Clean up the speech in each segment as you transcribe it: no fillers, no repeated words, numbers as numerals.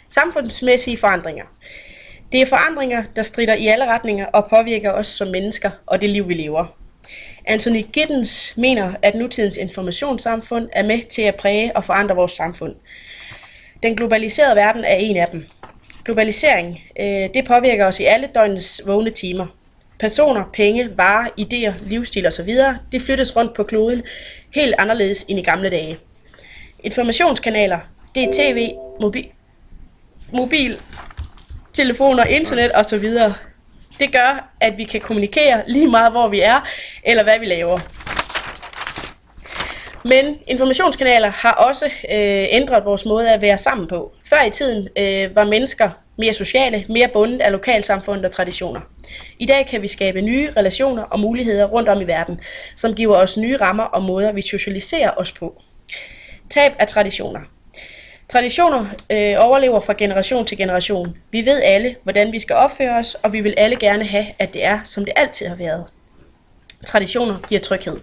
Samfundsmæssige forandringer. Det er forandringer, der stritter i alle retninger og påvirker os som mennesker og det liv, vi lever. Anthony Giddens mener, at nutidens informationssamfund er med til at præge og forandre vores samfund. Den globaliserede verden er en af dem. Globalisering, det påvirker os i alle døgnets vågne timer. Personer, penge, varer, idéer, livsstil osv., det flyttes rundt på kloden helt anderledes end i gamle dage. Informationskanaler, det er tv, mobil, telefoner, internet osv. Det gør, at vi kan kommunikere lige meget, hvor vi er, eller hvad vi laver. Men informationskanaler har også ændret vores måde at være sammen på. Før i tiden var mennesker mere sociale, mere bundet af lokalsamfund og traditioner. I dag kan vi skabe nye relationer og muligheder rundt om i verden, som giver os nye rammer og måder, vi socialiserer os på. Tab af traditioner. Traditioner overlever fra generation til generation. Vi ved alle, hvordan vi skal opføre os, og vi vil alle gerne have, at det er, som det altid har været. Traditioner giver tryghed.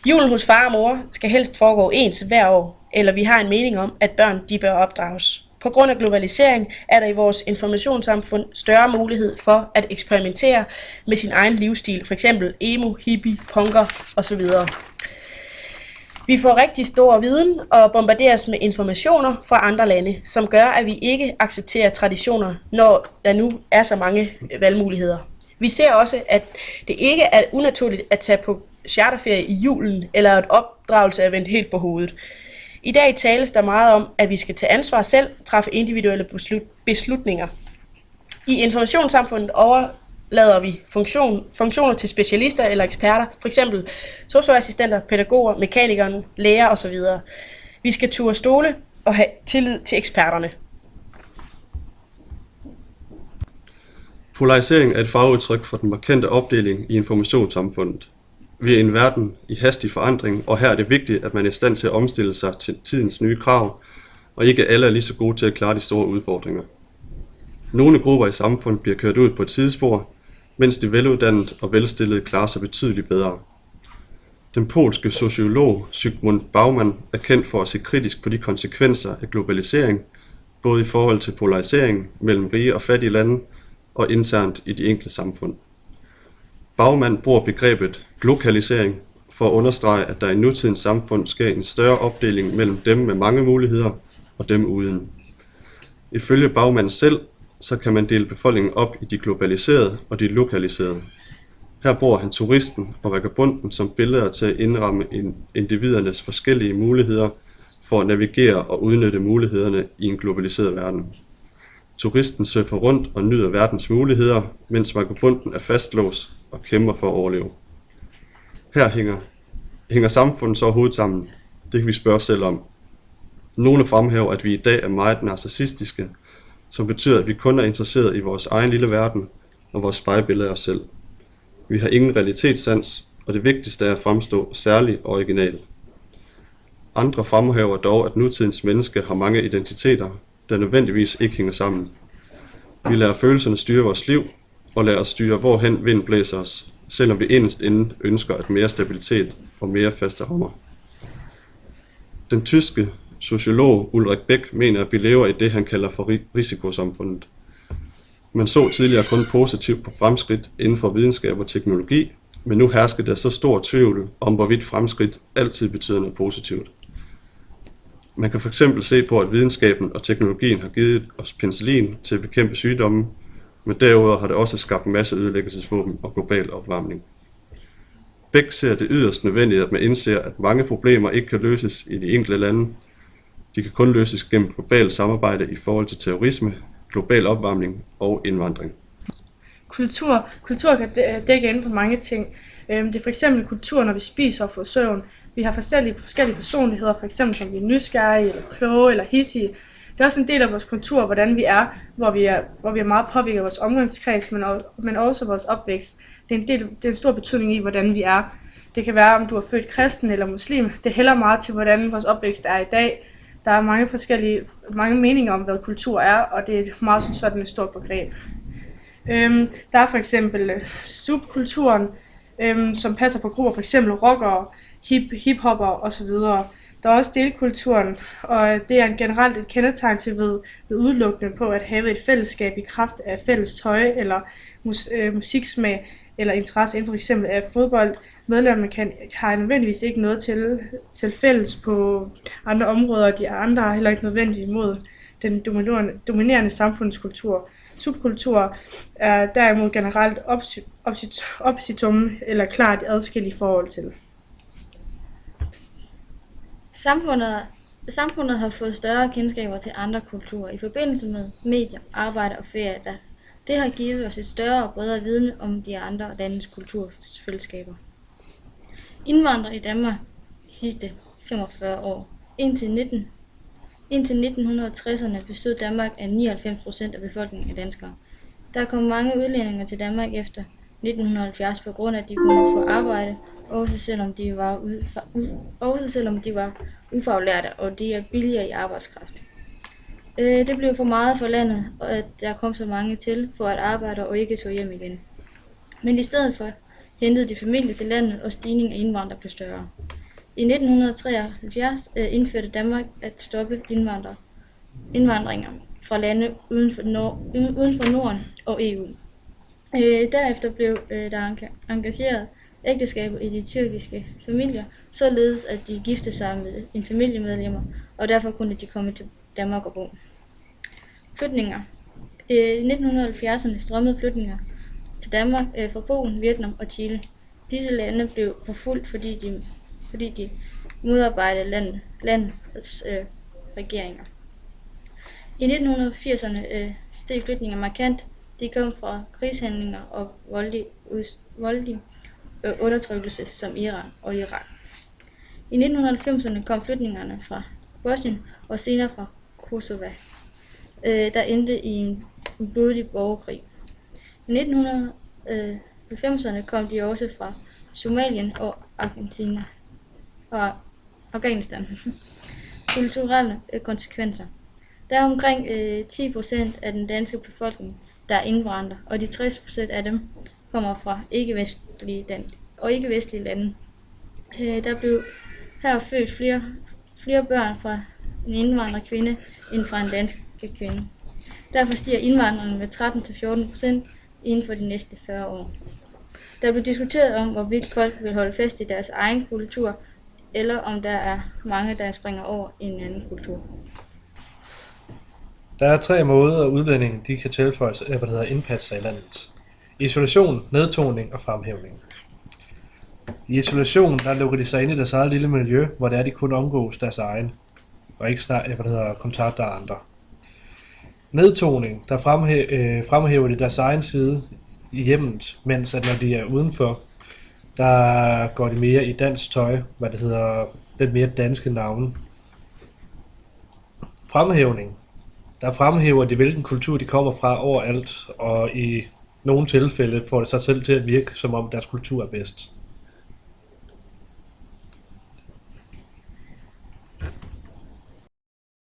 Julen hos far og mor skal helst foregå ens hver år, eller vi har en mening om, at børn de bør opdrages. På grund af globalisering er der i vores informationssamfund større mulighed for at eksperimentere med sin egen livsstil, f.eks. emo, hippie, punker osv. Vi får rigtig stor viden og bombarderes med informationer fra andre lande, som gør, at vi ikke accepterer traditioner, når der nu er så mange valgmuligheder. Vi ser også, at det ikke er unaturligt at tage på charterferie i julen, eller at opdragelse er vendt helt på hovedet. I dag tales der meget om, at vi skal tage ansvar selv, træffe individuelle beslutninger. I informationssamfundet overlader vi funktioner til specialister eller eksperter, f.eks. sosu-assistenter, pædagoger, mekanikere, læger osv. Vi skal turde stole og have tillid til eksperterne. Polarisering er et fagudtryk for den markante opdeling i informationssamfundet. Vi er i en verden i hastig forandring, og her er det vigtigt, at man er i stand til at omstille sig til tidens nye krav, og ikke alle er lige så gode til at klare de store udfordringer. Nogle grupper i samfundet bliver kørt ud på et sidespor, mens de veluddannede og velstillede klarer sig betydeligt bedre. Den polske sociolog Zygmunt Bauman er kendt for at se kritisk på de konsekvenser af globalisering, både i forhold til polarisering mellem rige og fattige lande og internt i de enkelte samfund. Bauman bruger begrebet glokalisering for at understrege, at der i nutidens samfund sker en større opdeling mellem dem med mange muligheder og dem uden. Ifølge Bauman selv, så kan man dele befolkningen op i de globaliserede og de lokaliserede. Her bruger han turisten og vagabunden som billeder til at indramme individernes forskellige muligheder for at navigere og udnytte mulighederne i en globaliseret verden. Turisten surfer rundt og nyder verdens muligheder, mens vagabunden er fastlåst og kæmper for at overleve. Her hænger samfundet så overhovedet sammen. Det kan vi spørge os selv om. Nogle fremhæver, at vi i dag er meget narcissistiske, som betyder, at vi kun er interesseret i vores egen lille verden og vores spejlbillede af os selv. Vi har ingen realitetssans, og det vigtigste er at fremstå særlig original. Andre fremhæver dog, at nutidens menneske har mange identiteter, der nødvendigvis ikke hænger sammen. Vi lader følelserne styre vores liv, og lader os styre, hvorhen vind blæser os, selvom vi inderst inde ønsker at mere stabilitet og mere faste rammer. Den tyske sociolog Ulrich Beck mener, at vi lever i det, han kalder for risikosamfundet. Man så tidligere kun positivt på fremskridt inden for videnskab og teknologi, men nu hersker der så stor tvivl om, hvorvidt fremskridt altid betyder noget positivt. Man kan fx se på, at videnskaben og teknologien har givet os penicillin til at bekæmpe sygdomme, men derudover har det også skabt en masse ødelæggelsesvåben og global opvarmning. Beck ser det yderst nødvendigt, at man indser, at mange problemer ikke kan løses i de enkelte lande. De kan kun løses gennem globalt samarbejde i forhold til terrorisme, global opvarmning og indvandring. Kultur kan dække inden for mange ting. Det er f.eks. kultur, når vi spiser og får søvn. Vi har forskellige personligheder, f.eks. som vi er nysgerrige, eller kloge, eller hidsige. Det er også en del af vores kultur, hvordan vi er, hvor vi er meget påvirket af vores omgangskreds, men også vores opvækst. Det er en stor betydning i, hvordan vi er. Det kan være, om du er født kristen eller muslim. Det hælder meget til, hvordan vores opvækst er i dag. Der er mange meninger om, hvad kultur er, og det er meget sådan et stort begreb. Der er for eksempel subkulturen, som passer på grupper, for eksempel rockere, hiphopper osv. Der er også delkulturen, og det er generelt et kendetegn til ved udelukkende på at have et fællesskab i kraft af fælles tøj eller musiksmag eller interesse inden for eksempel af fodbold. Medlemmerne har nødvendigvis ikke noget til fælles på andre områder, de andre har heller ikke nødvendigt imod den dominerende samfundskultur. Subkulturer er derimod generelt oppositum eller klart adskilt i forhold til. Samfundet har fået større kendskaber til andre kulturer i forbindelse med medier, arbejde og ferie. Det har givet os et større og bredere viden om de andre landes kulturfællesskaber. Indvandrere i Danmark de sidste 45 år. Indtil 1960'erne bestod Danmark af 99% af befolkningen af danskere. Der kom mange udlændinge til Danmark efter 1970 på grund af, at de kunne få arbejde, også selvom de var ufaglærte, og de er billigere i arbejdskraft. Det blev for meget for landet, og at der kom så mange til for at arbejde og ikke tog hjem igen. Men i stedet for hentede de familie til landet, og stigningen af indvandrere blev større. I 1973 indførte Danmark at stoppe indvandringer fra lande uden for Norden og EU. Derefter blev der engageret ægteskaber i de tyrkiske familier, således at de giftede sig med en familiemedlemmer, og derfor kunne de komme til Danmark og bo. Flytninger. I 1970'erne strømmede flytninger til Danmark fra Polen, Vietnam og Chile. Disse lande blev forfulgt, fordi de modarbejdede landets regeringer. I 1980'erne steg flytninger markant. De kom fra krigshandlinger og voldelig undertrykkelse som Iran og Irak. I 1990'erne kom flytningerne fra Bosnien og senere fra Kosova, der endte i en blodig borgerkrig. I 1990'erne kom de også fra Somalien og Afghanistan. Kulturelle konsekvenser. Der er omkring 10% af den danske befolkning, der er indvandrere, og de 60% af dem kommer fra ikke-vestlige lande. Der blev her født flere børn fra en indvandrerkvinde end fra en dansk kvinde. Derfor stiger indvandringen med 13-14% inden for de næste 40 år. Der blev diskuteret om, hvorvidt folk vil holde fast i deres egen kultur, eller om der er mange, der springer over i en anden kultur. Der er 3 måder, udlændinge de kan tilføjes indpasse sig i landet. Isolation, nedtoning og fremhævning. I isolation, der lukker de sig ind i deres eget lille miljø, hvor de kun omgås deres egen, og ikke kontakter andre. Nedtoning, der fremhæver de deres egen side i hjemmet, mens at når de er udenfor, der går de mere i dansk tøj, lidt mere danske navne. Fremhævning, der fremhæver de, hvilken kultur de kommer fra overalt, og i nogle tilfælde får det sig selv til at virke, som om deres kultur er bedst.